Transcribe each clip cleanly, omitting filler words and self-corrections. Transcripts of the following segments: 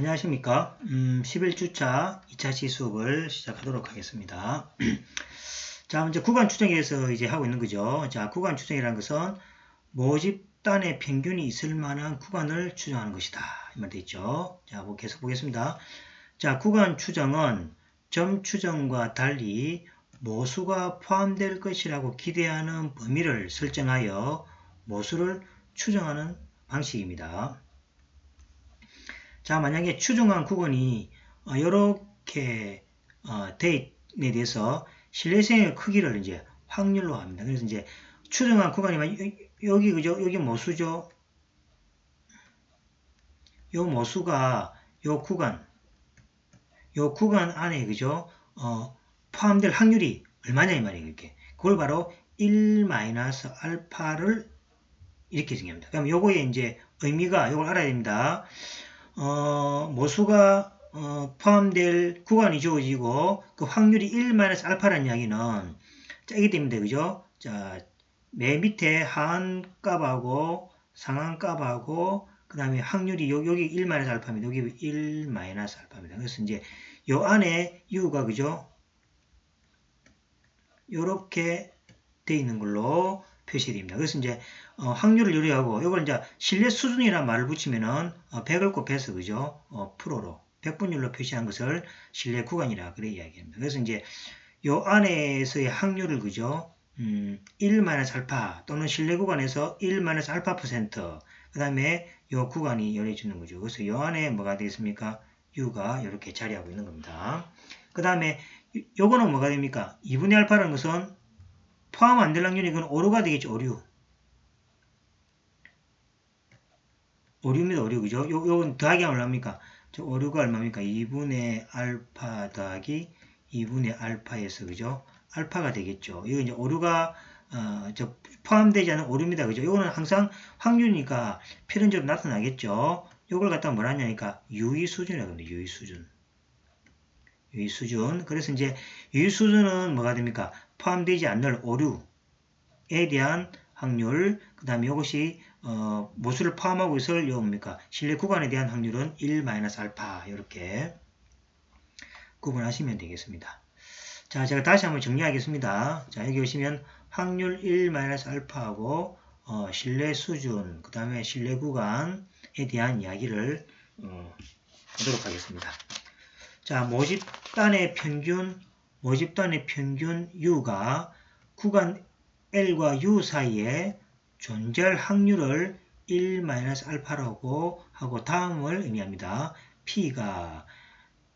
안녕하십니까. 11주차 2차시 수업을 시작하도록 하겠습니다. 자, 먼저 구간 추정에 대해서 이제 하고 있는 거죠. 자, 구간 추정이라는 것은 모집단의 평균이 있을 만한 구간을 추정하는 것이다. 이 말 돼 있죠. 자, 계속 보겠습니다. 자, 구간 추정은 점 추정과 달리 모수가 포함될 것이라고 기대하는 범위를 설정하여 모수를 추정하는 방식입니다. 자, 만약에 추정한 구간이 이렇게 데이에 대해서 신뢰성의 크기를 이제 확률로 합니다. 그래서 이제 추정한 구간이면 여기 그죠? 여기 모수죠. 요 모수가 요 구간 안에 그죠? 포함될 확률이 얼마냐 이 말이에요. 이렇게 그걸 바로 1-알파를 이렇게 정의합니다. 그럼 요거에 이제 의미가 요걸 알아야 됩니다. 모수가 포함될 구간이 주어지고 그 확률이 1-알파라는 이야기는 자, 이게 됩니다. 그죠? 자, 맨 밑에 하한 값하고 상한 값하고 그 다음에 확률이 여기 1-알파입니다. 여기 1-알파입니다. 그래서 이제 요 안에 u가 그죠? 요렇게 돼 있는 걸로 표시됩니다. 그래서 이제 확률을 요리하고 이걸 이제 신뢰 수준이라는 말을 붙이면은 100을 곱해서 그죠? 프로로 100분율로 표시한 것을 신뢰 구간이라 그래 이야기합니다. 그래서 이제 요 안에서의 확률을 그죠? 1-알파 또는 신뢰 구간에서 1-알파%, 그 다음에 요 구간이 열어주는 거죠. 그래서 요 안에 뭐가 되겠습니까? u가 이렇게 자리하고 있는 겁니다. 그 다음에 요거는 뭐가 됩니까? 2-알파라는 것은 포함 안 될 확률이 그건 오류가 되겠죠. 오류입니다. 오류. 그죠? 요건 더하기 하면 얼마입니까? 저 오류가 얼마입니까? 2-알파 더하기 2-알파에서 그죠? 알파가 되겠죠. 이거 이제 오류가 포함되지 않은 오류입니다. 그죠? 요거는 항상 확률이니까 필연적으로 나타나겠죠. 요걸 갖다 뭐라 하냐니까 유의 수준이라고 합니다. 유의 수준. 유의 수준. 그래서 이제 유의 수준은 뭐가 됩니까? 포함되지 않는 오류에 대한 확률, 그 다음에 이것이 모수를 포함하고 있을 뭡니까? 신뢰 구간에 대한 확률은 1-알파 이렇게 구분하시면 되겠습니다. 자, 제가 다시 한번 정리하겠습니다. 자, 여기 보시면 확률 1-알파하고 신뢰 수준, 그 다음에 신뢰 구간에 대한 이야기를 하도록 하겠습니다. 자, 모집단의 평균 U가 구간 L과 U 사이에 존재할 확률을 1-알파라고 하고 다음을 의미합니다. P가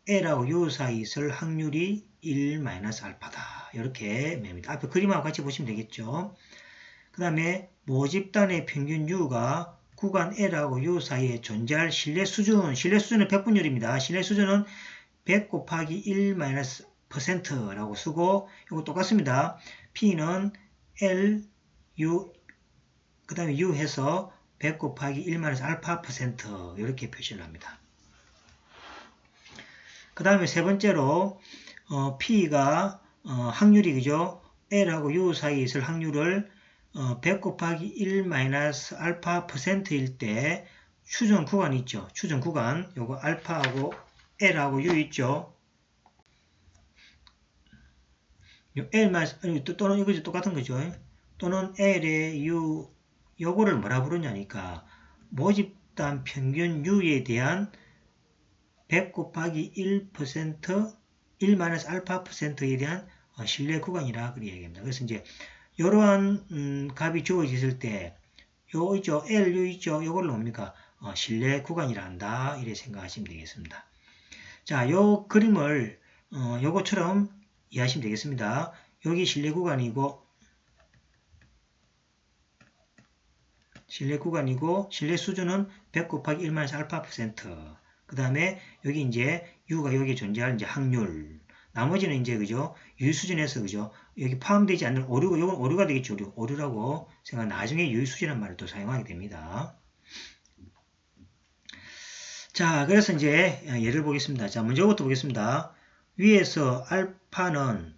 L하고 U 사이에 있을 확률이 1-알파다. 이렇게 의미합니다. 앞에 그림하고 같이 보시면 되겠죠. 그 다음에 모집단의 평균 U가 구간 L하고 U 사이에 존재할 신뢰 수준은 100분율입니다. 신뢰 수준은 100 곱하기 1-%라고 쓰고 이거 똑같습니다. P는 L, U, 그 다음에 U 해서 100 곱하기 1-알파% 이렇게 표시를 합니다. 그 다음에 세 번째로 P가 확률이 그죠? L하고 U 사이에 있을 확률을 100 곱하기 1-알파%일 때 추정 구간이 있죠. 추정 구간 요거 알파하고 L하고 U 있죠. L 또는 이거지 똑같은 거죠. 또는 L의 U 요거를 뭐라 부르냐니까 모집단 평균 U에 대한 100 곱하기 1% 1-알파%에 대한 신뢰 구간이라 그렇게 얘기합니다. 그래서 이제 이러한 값이 주어졌을 때 요 있죠. L, U 있죠. 요걸로 뭡니까? 신뢰 구간이라 한다. 이렇게 생각하시면 되겠습니다. 자, 요 그림을 요것처럼 이해하시면 되겠습니다. 여기 신뢰 구간이고 신뢰 수준은 100 곱하기 1-알파%. 그 다음에 여기 이제 U가 여기에 존재할 이제 확률. 나머지는 이제 그죠? 유의 수준에서 그죠? 여기 포함되지 않는 오류가 이건 오류가 되겠죠. 오류라고 생각. 나중에 유의 수준이라는 말을 또 사용하게 됩니다. 자, 그래서 이제 예를 보겠습니다. 자, 먼저 이것도 보겠습니다. 위에서 알파는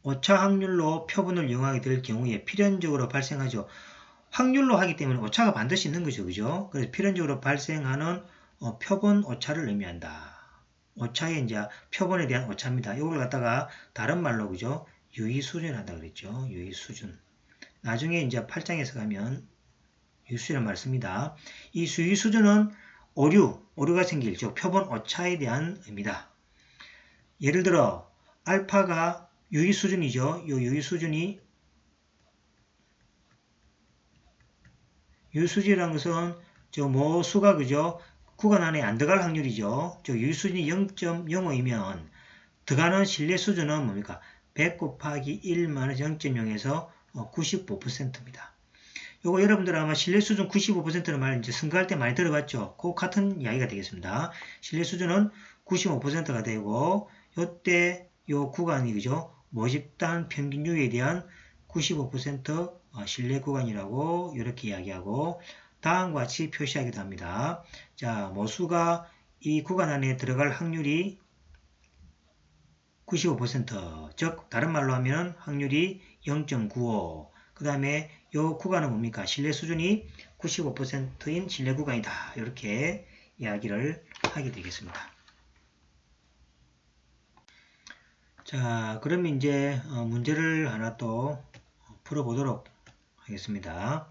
오차 확률로 표본을 이용하게 될 경우에 필연적으로 발생하죠. 확률로 하기 때문에 오차가 반드시 있는 거죠. 그죠? 그래서 필연적으로 발생하는 표본 오차를 의미한다. 오차의 이제 표본에 대한 오차입니다. 이걸 갖다가 다른 말로 그죠? 유의 수준을 한다 그랬죠. 유의 수준. 나중에 이제 8장에서 가면 유의 수준을 말습니다. 이 유의 수준은 오류가 생길 즉 표본 오차에 대한 의미다. 예를 들어 알파가 유의 수준이죠. 이 유의 수준이 유의 수준이라는 것은 저 뭐 수가 그죠? 구간 안에 안 들어갈 확률이죠. 저 유의 수준이 0.05이면 들어가는 신뢰 수준은 뭡니까? 100 곱하기 1마이너스 0.0에서 95%입니다. 요거 여러분들 아마 신뢰 수준 95%는 말 이제 선거할 때 많이 들어봤죠. 그 같은 이야기가 되겠습니다. 신뢰 수준은 95%가 되고 요때 요 구간이 그죠? 모집단 평균율에 대한 95% 신뢰 구간이라고 이렇게 이야기하고 다음과 같이 표시하기도 합니다. 자, 모수가 이 구간 안에 들어갈 확률이 95%, 즉 다른 말로 하면 확률이 0.95. 그 다음에 이 구간은 뭡니까? 신뢰 수준이 95%인 신뢰 구간이다. 이렇게 이야기를 하게 되겠습니다. 자, 그러면 이제 문제를 하나 또 풀어보도록 하겠습니다.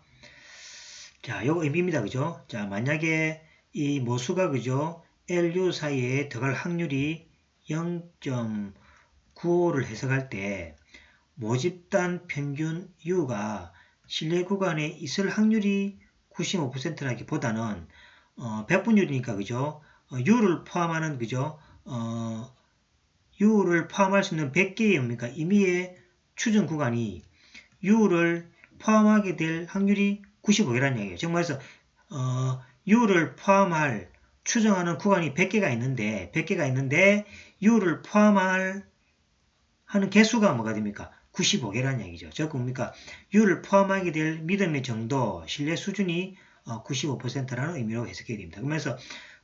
자, 요거 의미입니다. 그죠? 자, 만약에 이 모수가 그죠? LU 사이에 들어갈 확률이 0.95를 해석할 때 모집단 평균 U가 신뢰 구간에 있을 확률이 95%라기보다는 100분율이니까 그죠? U를 포함하는 그죠? U를 포함할 수 있는 100개의 뭡니까? 임의의 추정 구간이 U를 포함하게 될 확률이 95개라는 얘기예요. 즉 말해서 U를 포함할 추정하는 구간이 100개가 있는데 U를 포함할 하는 개수가 뭐가 됩니까? 95개라는 얘기죠. 즉 뭡니까? U를 포함하게 될 믿음의 정도, 신뢰 수준이 95%라는 의미로 해석해야 됩니다. 그러면서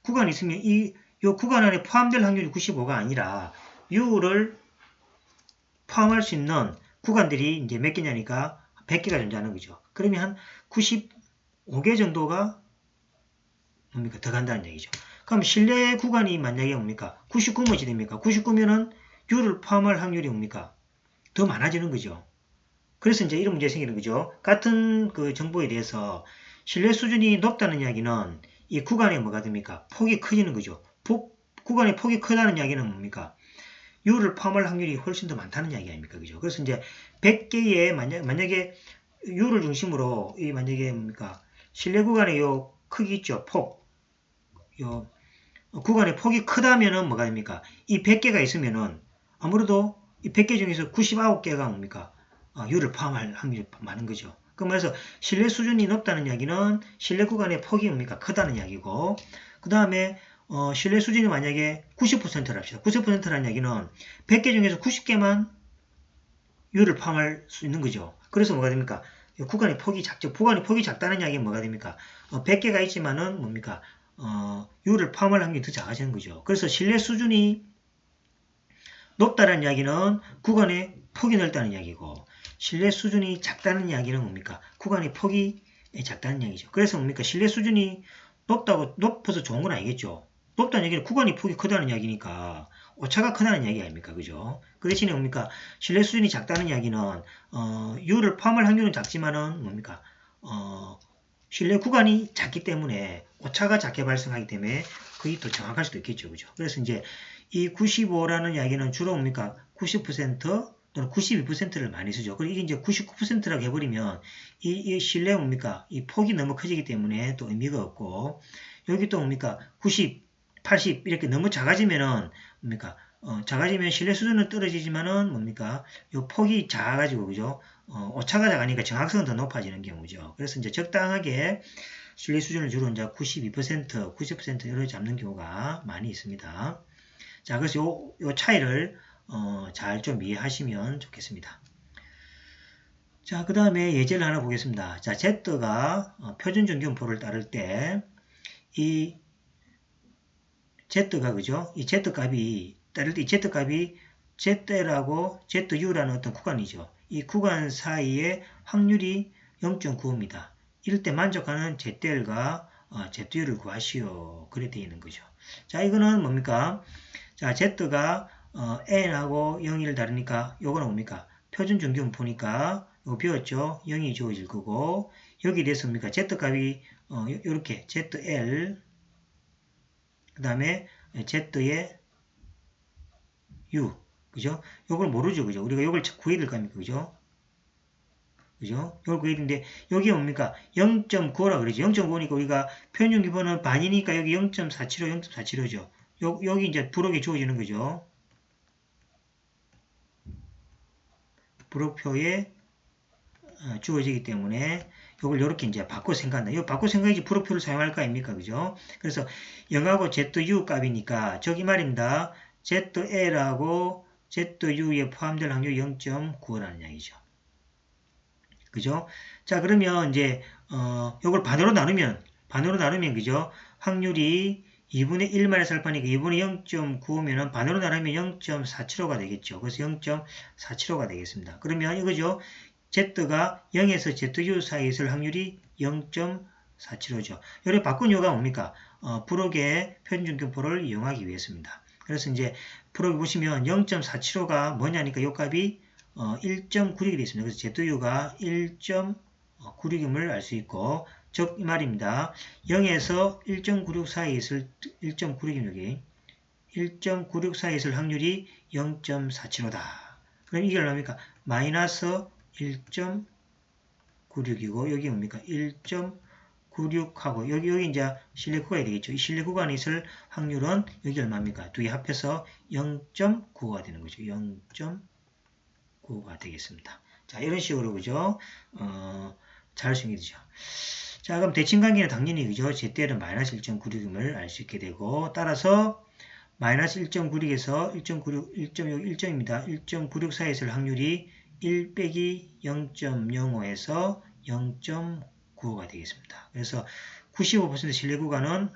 구간이 있으면 이 구간 안에 포함될 확률이 95가 아니라 U를 포함할 수 있는 구간들이 이제 몇 개냐니까 100개가 존재하는 거죠. 그러면 한 95개 정도가 뭡니까? 더 간다는 얘기죠. 그럼 신뢰 구간이 만약에 뭡니까? 99뭐지 됩니까? 99면은 U를 포함할 확률이 뭡니까? 더 많아지는 거죠. 그래서 이제 이런 문제가 생기는 거죠. 같은 그 정보에 대해서 신뢰 수준이 높다는 이야기는 이 구간에 뭐가 됩니까? 폭이 커지는 거죠. 구간의 폭이 크다는 이야기는 뭡니까? U를 포함할 확률이 훨씬 더 많다는 이야기 아닙니까? 그죠? 그래서 이제 100개의 만약에 U를 중심으로 이 만약에 뭡니까? 신뢰 구간의 요 크기 있죠. 폭. 요 구간의 폭이 크다면은 뭐가 됩니까? 이 100개가 있으면은 아무래도 이 100개 중에서 99개가 뭡니까? U를 포함할 확률이 많은 거죠. 그러면서 신뢰 수준이 높다는 이야기는 신뢰 구간의 폭이 뭡니까? 크다는 이야기고 그 다음에 신뢰 수준이 만약에 90%랍시다. 90%라는 이야기는 100개 중에서 90개만 U를 포함할 수 있는 거죠. 그래서 뭐가 됩니까? 구간의 폭이 작죠. 구간의 폭이 작다는 이야기는 뭐가 됩니까? 100개가 있지만은 뭡니까? U를 포함할 확률이 더 작아지는 거죠. 그래서 신뢰 수준이 높다는 이야기는 구간의 폭이 넓다는 이야기고 신뢰 수준이 작다는 이야기는 뭡니까? 구간의 폭이 작다는 이야기죠. 그래서 뭡니까? 신뢰 수준이 높아서 좋은 건 아니겠죠. 높다는 얘기는 구간의 폭이 크다는 이야기니까 오차가 크다는 이야기 아닙니까? 그죠? 그 대신에 뭡니까? 신뢰 수준이 작다는 이야기는 U를 포함할 확률은 작지만은 뭡니까? 신뢰 구간이 작기 때문에 오차가 작게 발생하기 때문에 그게 더 정확할 수도 있겠죠. 그죠? 그래서 이제 이 95라는 이야기는 주로 뭡니까? 90% 또는 92%를 많이 쓰죠. 그리고 이게 이제 99%라고 해버리면 이 신뢰 뭡니까? 이 폭이 너무 커지기 때문에 또 의미가 없고 여기 또 뭡니까? 90, 80 이렇게 너무 작아지면은 뭡니까? 작아지면 신뢰 수준은 떨어지지만은 뭡니까? 요 폭이 작아가지고 그죠? 오차가 작으니까 정확성은 더 높아지는 경우죠. 그래서 이제 적당하게 신뢰 수준을 주로 이제 92%, 90%로 잡는 경우가 많이 있습니다. 자, 그래서 요 차이를 잘 좀 이해하시면 좋겠습니다. 자, 그 다음에 예제를 하나 보겠습니다. 자, Z가 표준정균포를 따를 때 이 Z가 그죠? 이 Z값이 따를 때 이 Z값이 Z라고 ZU라는 어떤 구간이죠. 이 구간 사이의 확률이 0.95입니다. 이럴 때 만족하는 ZL과 Z유를 구하시오. 그래 되어 있는 거죠. 자, 이거는 뭡니까? 자, Z가 n하고 0, 1 다르니까 요거는 뭡니까? 표준 정규분포니까 이거 비웠죠? 0이 주어질 거고 여기 대해서 뭡니까? Z값이 요렇게 ZL 그 다음에 Z의 U 그죠? 요걸 모르죠. 그죠? 우리가 요걸 구해야 될 거 아닙니까? 그죠? 그죠? 이걸 구해야 되는데, 여기 뭡니까? 0.95라 그러죠. 0.95니까 우리가 표준 기본은 반이니까 여기 0.475, 0.475죠. 여기 이제 부록이 주어지는 거죠. 부록표에 주어지기 때문에 이걸 이렇게 이제 바꿔 생각한다. 이거 바꿔 생각이지 부록표를 사용할 거 아닙니까? 그죠? 그래서 0하고 ZU 값이니까 저기 말입니다. ZL하고 ZU에 포함될 확률 0.95라는 이야기죠. 그죠? 자, 그러면 이제, 요걸 반으로 나누면, 그죠? 확률이 2분의 1만의 알파니까 2분의 0.95면은 반으로 나누면 0.475가 되겠죠. 그래서 0.475가 되겠습니다. 그러면 이거죠. Z가 0에서 ZU 사이에 있을 확률이 0.475죠. 요래 바꾼 이유가 뭡니까? 부록의 표준정규포를 이용하기 위해서입니다. 그래서 이제 부록에 보시면 0.475가 뭐냐니까 요 값이 1.96이 되어 있습니다. 그래서 ZU가 1.96임을 알 수 있고, 즉, 이 말입니다. 0에서 1.96 사이에 있을 1.96이 1.96 사이에 있을 확률이 0.475다. 그럼 이게 얼마입니까? 마이너스 1.96이고, 여기 뭡니까? 1.96하고, 여기 이제 실내 구간이 되겠죠. 이 실내 구간에 있을 확률은 여기 얼마입니까? 두 개 합해서 0.95가 되는 거죠. 0.95가 되겠습니다. 자, 이런 식으로, 그죠? 잘 정리되죠. 자, 그럼 대칭관계는 당연히, 그죠? ZL은 마이너스 1.96임을 알 수 있게 되고, 따라서 마이너스 1.96에서 1.96, 1.6, 1점입니다. 1.96 사이에 있을 확률이 1 빼기 0.05에서 0.95가 되겠습니다. 그래서 95% 신뢰 구간은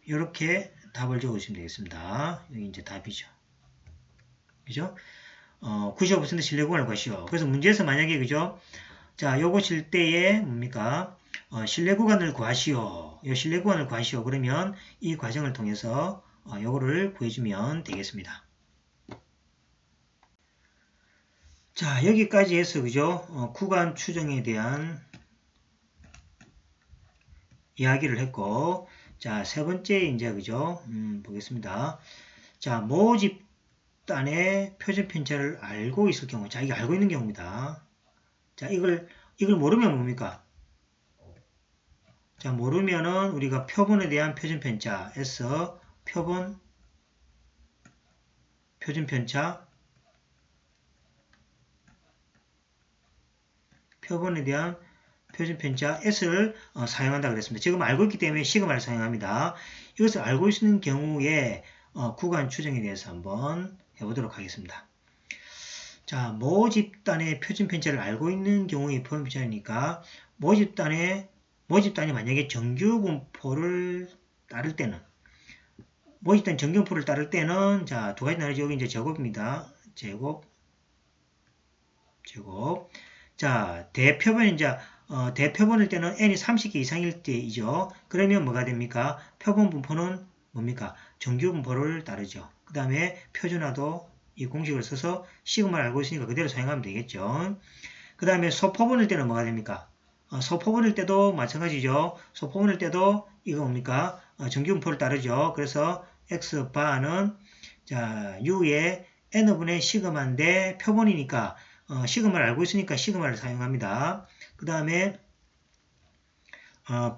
이렇게 답을 적으시면 되겠습니다. 여기 이제 답이죠. 그죠? 95% 신뢰 구간을 구하시오. 그래서 문제에서 만약에, 그죠? 자, 요거 칠 때에 뭡니까? 신뢰 구간을 구하시오. 요 신뢰 구간을 구하시오. 그러면 이 과정을 통해서 요거를 구해주면 되겠습니다. 자, 여기까지 해서, 그죠? 구간 추정에 대한 이야기를 했고, 자, 세 번째, 이제, 그죠? 보겠습니다. 자, 모집단의 표준 편차를 알고 있을 경우, 자, 이게 알고 있는 경우입니다. 자, 이걸 모르면 뭡니까? 자, 모르면은 우리가 표본에 대한 표준 편차, S, 표준 편차, 표본에 대한 표준 편차 S를 사용한다 그랬습니다. 지금 알고 있기 때문에 시그마를 사용합니다. 이것을 알고 있는 경우에 구간 추정에 대해서 한번 해보도록 하겠습니다. 자, 모집단의 표준 편차를 알고 있는 경우의 표준 편차니까 모집단이 만약에 정규 분포를 따를 때는 모집단 정규 분포를 따를 때는 자, 두 가지 나누죠. 여기 이제 제곱입니다. 제곱. 자, 대표본 이제 대표본일 때는 n이 30개 이상일 때이죠. 그러면 뭐가 됩니까? 표본 분포는 뭡니까? 정규 분포를 따르죠. 그 다음에 표준화도 이 공식을 써서 시그마를 알고 있으니까 그대로 사용하면 되겠죠. 그 다음에 소포본일 때는 뭐가 됩니까? 소포본일 때도 마찬가지죠. 소포본일 때도 이거 뭡니까? 정규 분포를 따르죠. 그래서 x바는 자, u의 n분의 시그마인데 표본이니까 시그마를 알고 있으니까 시그마를 사용합니다. 그 다음에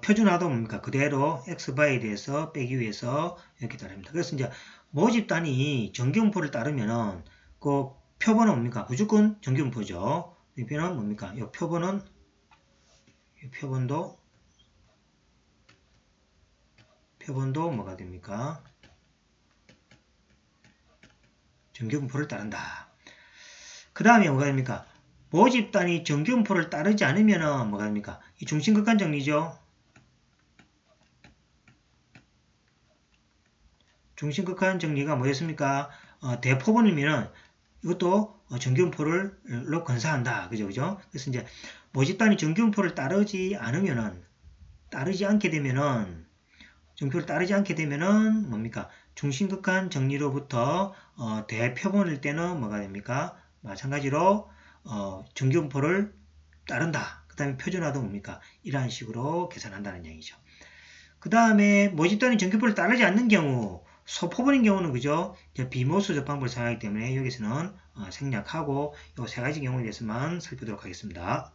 표준화도 뭡니까? 그대로 x바에 대해서 빼기 위해서 이렇게 따릅니다. 그래서 이제 모집단이 정규분포를 따르면은 그 표본은 뭡니까? 무조건 정규분포죠. 이 표는 뭡니까? 이 표본은 이 표본도 뭐가 됩니까? 정규분포를 따른다. 그 다음에 뭐가 됩니까? 모집단이 정규분포를 따르지 않으면 뭐가 됩니까? 이 중심극한 정리죠. 중심극한 정리가 뭐였습니까? 대포본이면은 이것도 정규분포를 건사한다. 그죠? 그래서 이제 모집단이 정규분포를 따르지 않으면은 따르지 않게 되면은 정표를 따르지 않게 되면은 뭡니까? 중심극한 정리로부터 대표본일 때는 뭐가 됩니까? 마찬가지로 정규분포를 따른다. 그 다음에 표준화도 뭡니까? 이러한 식으로 계산한다는 얘기죠. 그 다음에 모집단이 정규표를 따르지 않는 경우 소포본인 경우는 그죠? 비모수적 방법을 사용하기 때문에 여기서는 생략하고 이 세 가지 경우에 대해서만 살펴보도록 하겠습니다.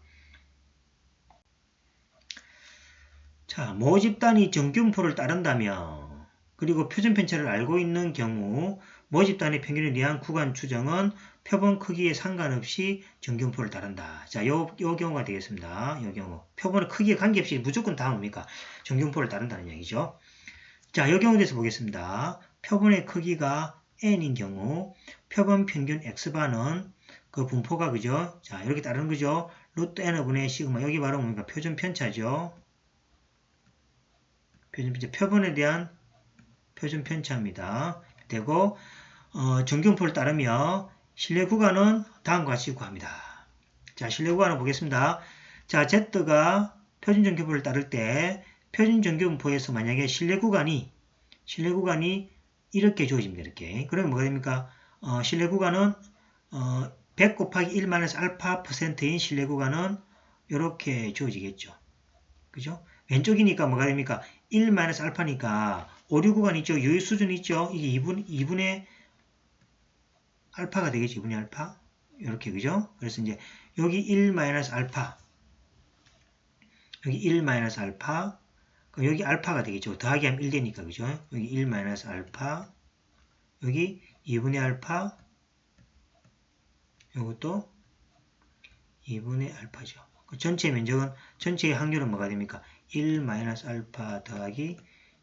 자, 모집단이 정규분포를 따른다면 그리고 표준 편차를 알고 있는 경우 모집단의 평균에 대한 구간 추정은 표본 크기에 상관없이 정규분포를 따른다. 자, 요 경우가 되겠습니다. 요 경우. 표본의 크기에 관계없이 무조건 다 뭡니까? 정규분포를 따른다는 얘기죠. 자, 요 경우에 대해서 보겠습니다. 표본의 크기가 n인 경우 표본 평균 x바는 그 분포가 그죠? 자, 이렇게 따르는 거죠. 루트 n분의 시그마. 여기 바로 뭡니까? 표준 편차죠. 표본에 대한 표준 편차입니다. 되고 정규분포를 따르며 신뢰 구간은 다음과 같이 구합니다. 자, 신뢰 구간을 보겠습니다. 자, Z가 표준 정규분포를 따를 때 표준 정규분포에서 만약에 신뢰 구간이 이렇게 주어집니다. 이렇게. 그러면 뭐가 됩니까? 신뢰 구간은 100 곱하기 1 알파 %인 신뢰 구간은 이렇게 주어지겠죠. 그죠? 왼쪽이니까 뭐가 됩니까? 1 알파니까 오류 구간 있죠? 유의 수준 있죠? 이게 2분의 알파가 되겠죠? 2분의 알파. 이렇게, 그죠? 그래서 이제 여기 1 알파, 여기 1 알파, 그럼 여기 알파가 되겠죠? 더하기 하면 1 되니까, 그죠? 여기 1 알파, 여기 2분의 알파, 이것도 2분의 알파죠. 그 전체 면적은, 전체의 확률은 뭐가 됩니까? 1 알파 더하기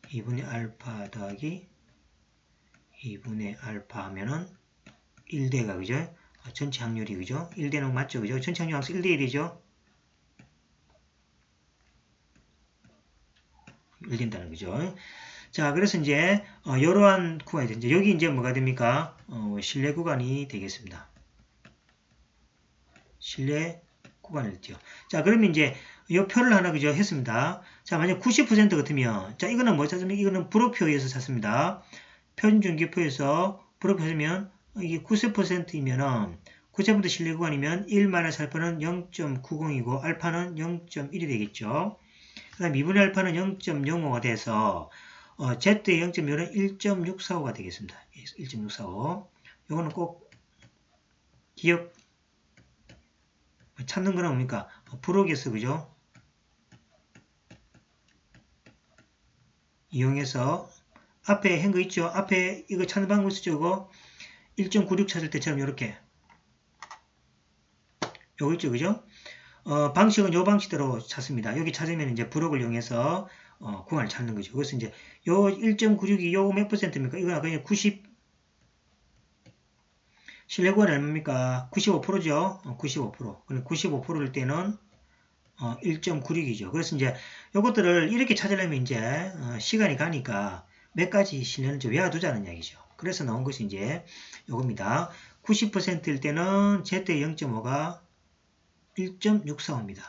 2분의 알파 더하기 2분의 알파 하면은 1대가, 그죠? 전체 확률이, 그죠? 1대는 맞죠? 그죠? 전체 확률 항상 1대 1이죠? 1된다는 거죠. 자, 그래서 이제, 이러한 구간이 이제, 여기 이제 뭐가 됩니까? 신뢰 구간이 되겠습니다. 신뢰 구간을 했죠. 자, 그러면 이제, 이 표를 하나, 그죠? 했습니다. 자, 만약 90% 같으면, 자, 이거는 뭐 찾습니까? 이거는 불호표에서 찾습니다. 표준정규표에서 불호표 하면, 이게 90%이면은, 90% 신뢰 구간이면 1 알파는 0.90이고, 알파는 0.1이 되겠죠. 그 다음 2분의 알파는 0.05가 돼서 Z의 0.5는 1.645가 되겠습니다. 1.645. 요거는 꼭 기억 찾는 거는 뭡니까? 부록에서 그죠? 이용해서 앞에 한 거 있죠? 앞에 이거 찾는 방법 있었죠? 이거 1.96 찾을 때처럼 이렇게 요거 있죠? 그죠? 방식은 요 방식대로 찾습니다. 여기 찾으면 이제 부록을 이용해서 구간을 찾는 거죠. 그래서 이제 요 1.96이 요 몇 %입니까? 이거는 그냥 90 신뢰 구간이 얼마입니까? 95%죠. 95%. 95%일 때는 1.96이죠. 그래서 이제 요것들을 이렇게 찾으려면 이제 시간이 가니까 몇 가지 신뢰는 좀 외워두자는 얘기죠. 그래서 나온 것이 이제 요겁니다. 90%일 때는 Z의 0.5가 1.645입니다.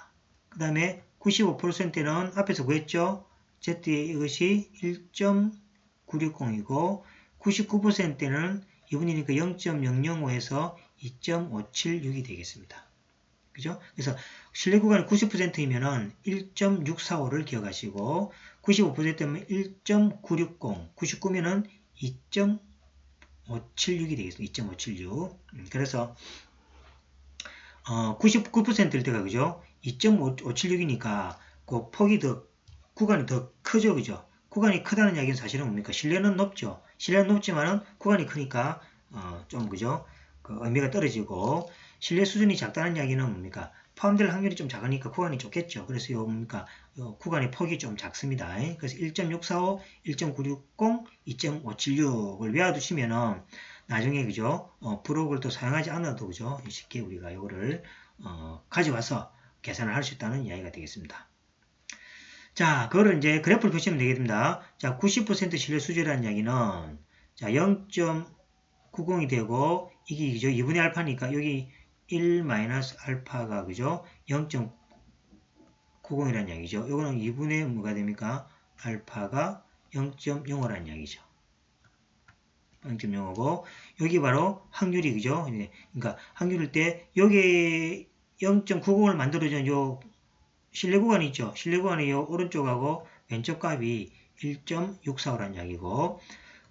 그 다음에 95%때는 앞에서 구했죠? Z의 이것이 1.960이고 99%때는 2분이니까 0.005에서 2.576이 되겠습니다. 그죠? 그래서 신뢰 구간이 90%이면은 1.645를 기억하시고 95%면 1.960, 99면은 2.576이 되겠습니다. 2.576. 그래서 99%일 때가 그죠? 2.576이니까 그 폭이 구간이 더 크죠, 그죠? 구간이 크다는 이야기는 사실은 뭡니까? 신뢰는 높죠. 신뢰는 높지만은 구간이 크니까 좀 그죠? 그 의미가 떨어지고 신뢰 수준이 작다는 이야기는 뭡니까? 포함될 확률이 좀 작으니까 구간이 좁겠죠. 그래서 요 뭡니까? 요 구간의 폭이 좀 작습니다. 그래서 1.645, 1.960, 2.576을 외워두시면은 나중에 그죠? 브록을 또 사용하지 않아도 그죠? 쉽게 우리가 이거를 가져와서 계산을 할 수 있다는 이야기가 되겠습니다. 자, 그거를 이제 그래프를 보시면 되겠습니다. 자, 90% 신뢰 수준이라는 이야기는 자, 0.90이 되고 이게 그죠? 2분의 알파니까 여기 1 알파가 그죠? 90이라는 이야기죠. 요거는 2분의 뭐가 됩니까? 알파가 0.05라는 이야기죠. 0.05고 여기 바로 확률이 그죠? 그러니까 확률일 때 여기 0.90을 만들어준 요 실내 구간이 있죠. 실내 구간의 요 오른쪽하고 왼쪽 값이 1.645라는 이야기고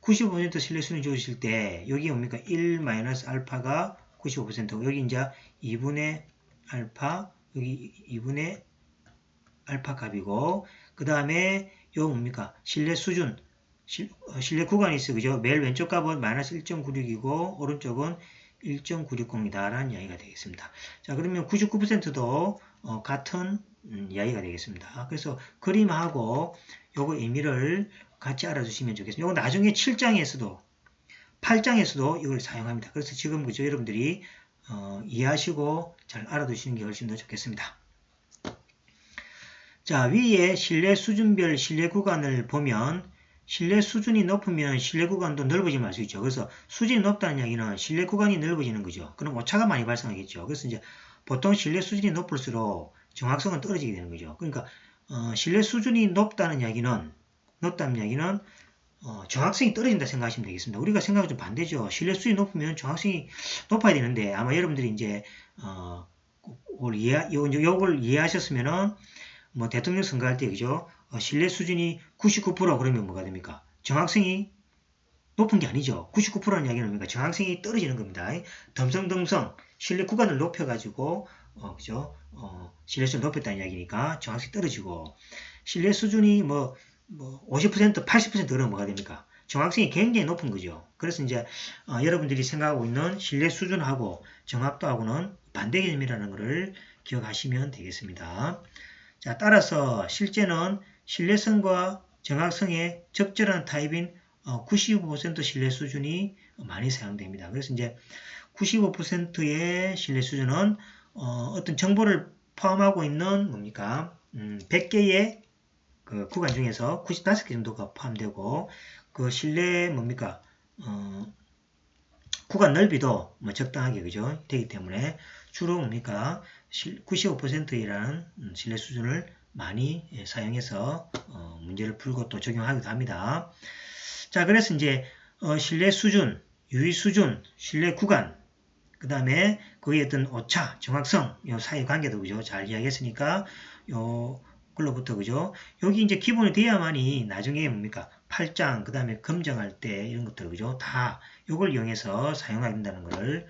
95% 신뢰수준 주실 때 여기 뭡니까? 1 마이너스 알파가 95%고 여기 이제 2분의 알파 여기 2분의 알파 값이고 그 다음에 요 뭡니까? 신뢰 수준 신뢰 구간이 있어 그죠? 매일 왼쪽 값은 마이너스 1.96이고 오른쪽은 1.960이다 라는 이야기가 되겠습니다. 자 그러면 99%도 같은 이야기가 되겠습니다. 그래서 그림하고 요거 의미를 같이 알아주시면 좋겠습니다. 요거 나중에 7장에서도 8장에서도 이걸 사용합니다. 그래서 지금 그죠 여러분들이 이해하시고 잘 알아두시는 게 훨씬 더 좋겠습니다. 자 위에 신뢰 수준별 신뢰 구간을 보면 신뢰 수준이 높으면 신뢰 구간도 넓어지면 알 수 있죠. 그래서 수준이 높다는 이야기는 신뢰 구간이 넓어지는 거죠. 그럼 오차가 많이 발생하겠죠. 그래서 이제 보통 신뢰 수준이 높을수록 정확성은 떨어지게 되는 거죠. 그러니까 신뢰 수준이 높다는 이야기는 정확성이 떨어진다 생각하시면 되겠습니다. 우리가 생각은 좀 반대죠. 신뢰 수준이 높으면 정확성이 높아야 되는데 아마 여러분들이 이제 요걸 이해하셨으면은 뭐 대통령 선거할 때 그죠? 신뢰 수준이 99% 그러면 뭐가 됩니까? 정확성이 높은 게 아니죠. 99%라는 이야기는 뭡니까? 정확성이 떨어지는 겁니다. 덤성덤성 신뢰 구간을 높여가지고 그죠? 신뢰 수준을 높였다는 이야기니까 정확성이 떨어지고 신뢰 수준이 50% 80% 그러면 뭐가 됩니까? 정확성이 굉장히 높은 거죠. 그래서 이제 여러분들이 생각하고 있는 신뢰 수준하고 정확도하고는 반대 개념이라는 것을 기억하시면 되겠습니다. 자, 따라서 실제는 신뢰성과 정확성의 적절한 타입인 95% 신뢰 수준이 많이 사용됩니다. 그래서 이제 95%의 신뢰 수준은 어떤 정보를 포함하고 있는 뭡니까? 100개의 그 구간 중에서 95개 정도가 포함되고 그 신뢰 뭡니까? 구간 넓이도 적당하게 그죠? 되기 때문에 주로 뭡니까? 95%이라는 신뢰 수준을 많이 사용해서 문제를 풀고 또 적용하기도 합니다. 자, 그래서 이제 신뢰 수준, 유의 수준, 신뢰 구간, 그 다음에 거기에 어떤 오차, 정확성, 요 사이 관계도 그죠? 잘 이야기했으니까 요 걸로부터 그죠? 여기 이제 기본이 돼야만이 나중에 뭡니까? 8장, 그 다음에 검증할 때 이런 것들 그죠? 다 요걸 이용해서 사용하게 된다는 것을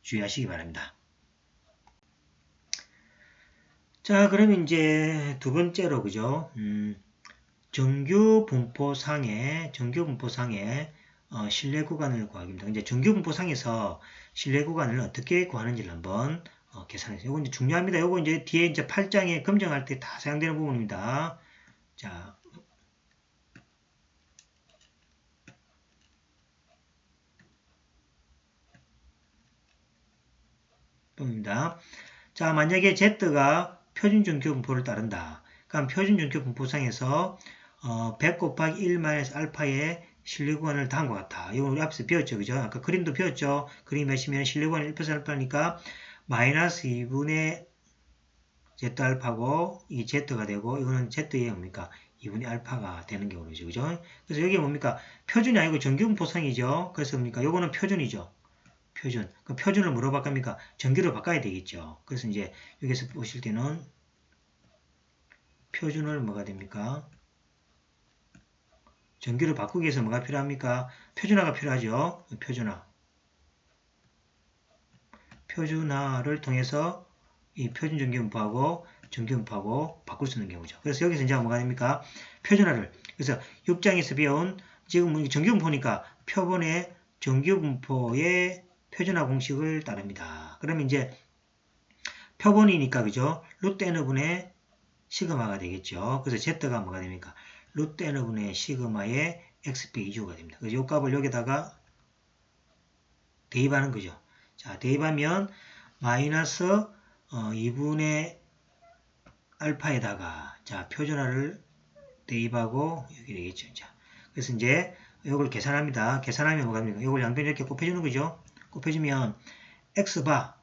주의하시기 바랍니다. 자, 그러면 이제 두 번째로 그죠? 정규 분포상의 신뢰 구간을 구하기입니다. 이제 정규 분포상에서 신뢰 구간을 어떻게 구하는지를 한번 계산해서 이거 이제 중요합니다. 이거 이제 뒤에 이제 8장에 검증할 때 다 사용되는 부분입니다. 자, 부분입니다. 자, 만약에 Z가 표준 정규 분포를 따른다. 그럼 표준 정규 분포상에서 100 곱하기 1 마이너스 알파의 신뢰 구간을 다음과 같아. 이거 우리 앞에서 배웠죠. 그죠? 아까 그림도 배웠죠. 그림 몇이면 신뢰 구간이 1% 알파니까 마이너스 2분의 Z 알파고 이게 Z가 되고 이거는 Z의 뭡니까? 2분의 알파가 되는 경우죠. 그죠? 그래서 여기 뭡니까? 표준이 아니고 정규 분포상이죠. 그래서 뭡니까? 요거는 표준이죠. 표준. 그 표준을 뭐로 바꿉니까? 정규로 바꿔야 되겠죠. 그래서 이제 여기서 보실 때는 표준을 뭐가 됩니까? 정규로 바꾸기 위해서 뭐가 필요합니까? 표준화가 필요하죠. 표준화. 표준화를 통해서 이 표준 정규분포하고 정규분포하고 바꿀 수 있는 경우죠. 그래서 여기서 이제 뭐가 됩니까? 표준화를. 그래서 6장에서 배운 지금 정규분포니까 표본의 정규분포의 표준화 공식을 따릅니다. 그러면 이제 표본이니까 그죠? 루트 n분의 시그마가 되겠죠. 그래서 z가 뭐가 됩니까? 루트 n분의 시그마의 x 빼기 2주가 됩니다. 그래서 이 값을 여기다가 대입하는 거죠. 자, 대입하면 마이너스 2분의 알파에다가 자 표준화를 대입하고 여기 되겠죠. 자, 그래서 이제 이걸 계산합니다. 계산하면 뭐가 됩니까? 이걸 양변 이렇게 곱해주는 거죠. 곱해주면 x바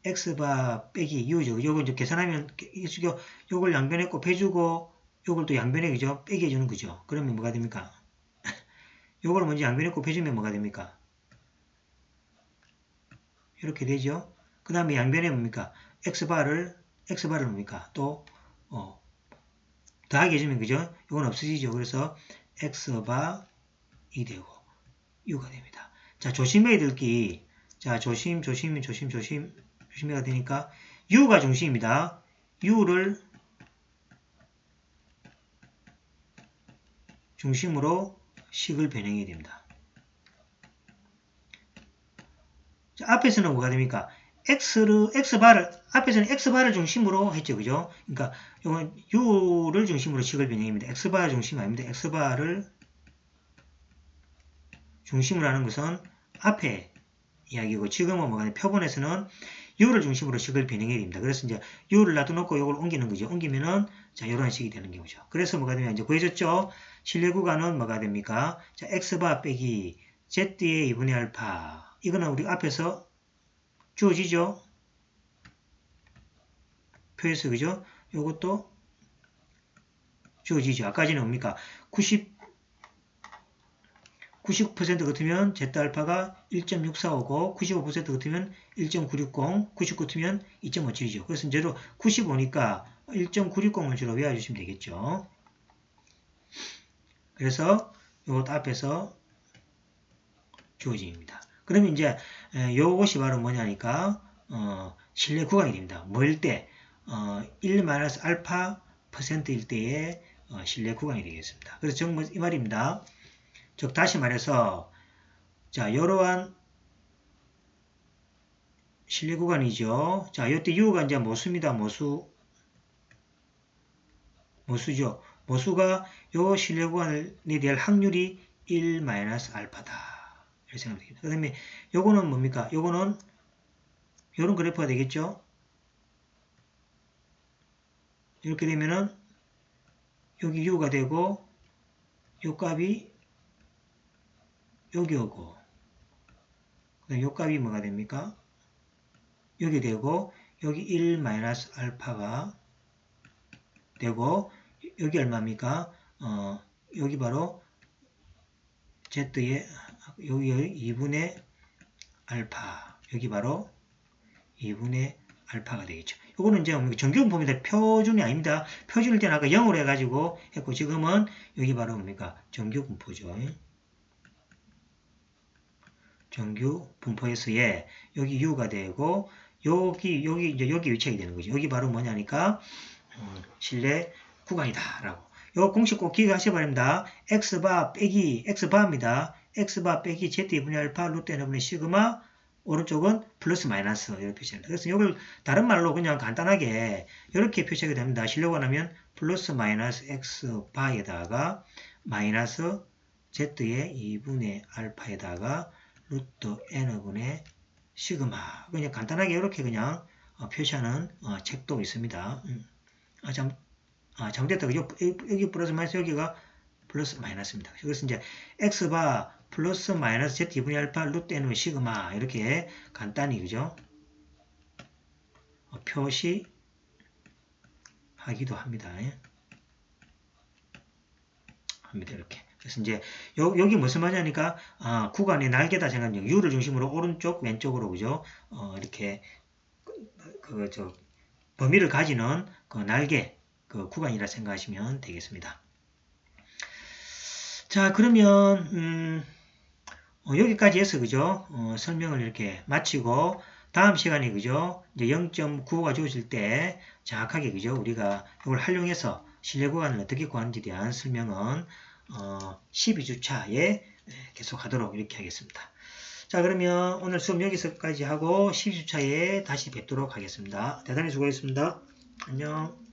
x바 빼기 u죠. 요거 이제 계산하면 요걸 양변에 곱해주고 요걸 또 양변에 그죠? 빼기 해주는 거죠. 그러면 뭐가 됩니까? 요걸 먼저 양변에 곱해주면 뭐가 됩니까? 이렇게 되죠. 그 다음에 양변에 뭡니까? x바를 뭡니까? 또 더하게 해주면 그죠? 이건 없어지죠. 그래서 x바 2 되고 u가 됩니다. 자, 조심해야 될 게, 자, 조심해야 되니까 u가 중심입니다. u를 중심으로 식을 변형해야 됩니다. 자, 앞에서는 뭐가 됩니까? 앞에서는 x바를 중심으로 했죠. 그죠? 그러니까, 이건 u를 중심으로 식을 변형입니다. x바 중심 아닙니다. x바를 중심으로 하는 것은 앞에 이야기고, 지금은 뭐가 표본에서는 u를 중심으로 식을 변형해야 됩니다. 그래서 이제 u를 놔둬놓고 이걸 옮기는 거죠. 옮기면은, 자, 이런 식이 되는 경우죠. 그래서 뭐가 되면 이제 구해졌죠? 실내 구간은 뭐가 됩니까? 자, x바 빼기 z의 2분의 알파. 이거는 우리 앞에서 주어지죠? 표에서, 그죠? 요것도 주어지죠. 아까지는 뭡니까? 99% 같으면 z알파가 1.645고 95% 같으면 1.960, 99 같으면 2.57이죠. 그래서 이제 95니까 1.960을 주로 외워주시면 되겠죠. 그래서 요것 앞에서 주어집니다. 그러면 이제 요것이 바로 뭐냐니까 실내 구간이 됩니다. 뭐일 때? 1-알파 %일 때의 실내 구간이 되겠습니다. 그래서 정말 이 말입니다. 즉 다시 말해서 자 이러한 실내 구간이죠. 자 이때 u가 이제 모수입니다. 모수죠. 모수가 요 실내 구간에 대할 확률이 1-알파다. 이렇게 생각하면 되겠습니다. 그 다음에 요거는 뭡니까? 요거는 요런 그래프가 되겠죠. 이렇게 되면은 여기 u가 되고 요 값이 여기 오고 그다음 요 값이 뭐가 됩니까? 여기 되고 여기 1-알파가 되고 여기 얼마입니까? 여기 바로 z의 여기 2분의 알파 여기 바로 2분의 알파가 되겠죠. 요거는 이제 정규분 봅니다. 표준이 아닙니다. 표준일 때는 아까 0으로 해가지고 했고 지금은 여기 바로 뭡니까? 정규 분포죠. 정규 분포에서의 여기 u가 되고 여기 이제 여기 위치하게 되는 거죠. 여기 바로 뭐냐니까 실내 구간이다라고. 요 공식 꼭 기억하셔야 바랍니다. x바 빼기 x바입니다. x바 빼기 z2분의 알파 루트 n분의 시그마 오른쪽은 플러스 마이너스 이렇게 표시합니다. 그래서 이걸 다른 말로 그냥 간단하게 이렇게 표시하게 됩니다. 실내 구간하면 플러스 마이너스 x바에다가 마이너스 z의 2분의 알파에다가 루트 n분의 시그마 그냥 간단하게 이렇게 그냥 표시하는 책도 있습니다. 잘못됐다. 여기 플러스 마이너스 여기가 플러스 마이너스입니다. 그래서 이제 x바 플러스 마이너스 z 2분의 알파 루트 n분의 시그마 이렇게 간단히 그죠? 표시하기도 합니다. 이렇게. 그래서 이제 여기 무슨 말이냐니까 구간의 날개다 생각하면 u를 중심으로 오른쪽 왼쪽으로 그죠? 이렇게 범위를 가지는 그 날개 그 구간이라 생각하시면 되겠습니다. 자 그러면 여기까지 해서 그죠? 설명을 이렇게 마치고 다음 시간에 그죠? 이제 0.95가 주어질 때 정확하게 그죠? 우리가 이걸 활용해서 실내 구간을 어떻게 구하는지에 대한 설명은 12주차에 계속 하도록 이렇게 하겠습니다. 자 그러면 오늘 수업 여기서까지 하고 12주차에 다시 뵙도록 하겠습니다. 대단히 수고하셨습니다. 안녕.